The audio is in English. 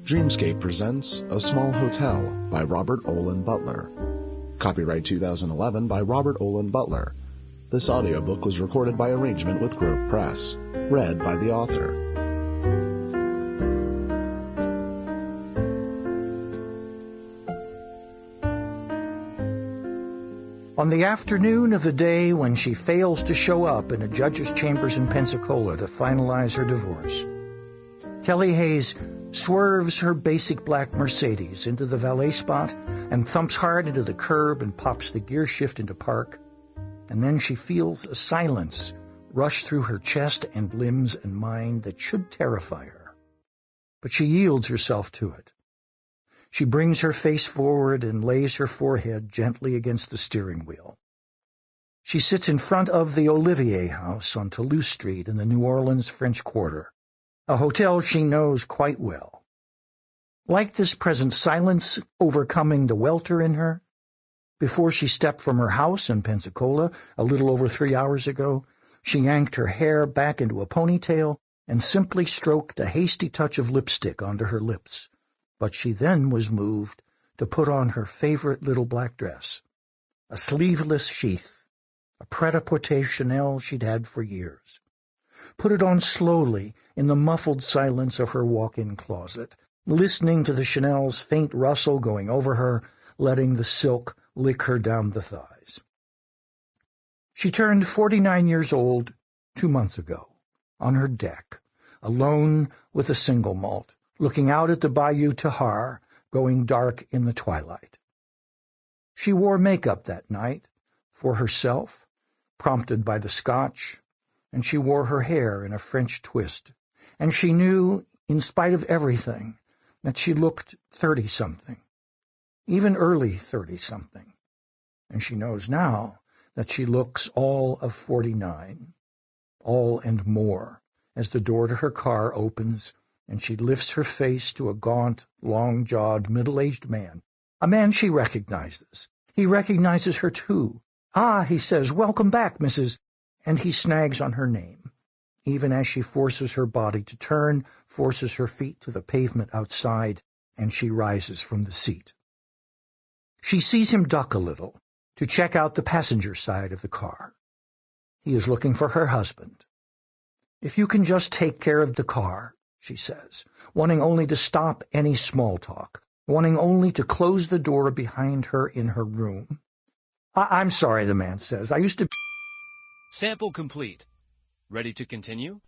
Dreamscape presents A Small Hotel by Robert Olen Butler. Copyright 2011 by Robert Olen Butler. This audiobook was recorded by arrangement with Grove Press. Read by the author. On the afternoon of the day when she fails to show up in a judge's chambers in Pensacola to finalize her divorce, Kelly Hayes swerves her basic black Mercedes into the valet spot and thumps hard into the curb and pops the gear shift into park. And then she feels a silence rush through her chest and limbs and mind that should terrify her. But she yields herself to it. She brings her face forward and lays her forehead gently against the steering wheel. She sits in front of the Olivier House on Toulouse Street in the New Orleans French Quarter, a hotel she knows quite well. Like this present silence overcoming the welter in her, before she stepped from her house in Pensacola a little over 3 hours ago, she yanked her hair back into a ponytail and simply stroked a hasty touch of lipstick onto her lips. But she then was moved to put on her favorite little black dress, a sleeveless sheath, a pret-a-porter Chanel she'd had for years. Put it on slowly in the muffled silence of her walk-in closet, listening to the Chanel's faint rustle going over her, letting the silk lick her down the thighs. She turned 49 years old 2 months ago, on her deck, alone with a single malt, looking out at the Bayou Tahar, going dark in the twilight. She wore makeup that night, for herself, prompted by the scotch, and she wore her hair in a French twist, and she knew, in spite of everything, that she looked 30-something, even early 30-something, and she knows now that she looks all of 49, all and more, as the door to her car opens and she lifts her face to a gaunt, long-jawed, middle-aged man, a man she recognizes. He recognizes her, too. "Ah," he says, "welcome back, Mrs." And he snags on her name, even as she forces her body to turn, forces her feet to the pavement outside, and she rises from the seat. She sees him duck a little to check out the passenger side of the car. He is looking for her husband. "If you can just take care of the car," she says, wanting only to stop any small talk, wanting only to close the door behind her in her room. I'm sorry," the man says. "I used to—" Sample complete. Ready to continue?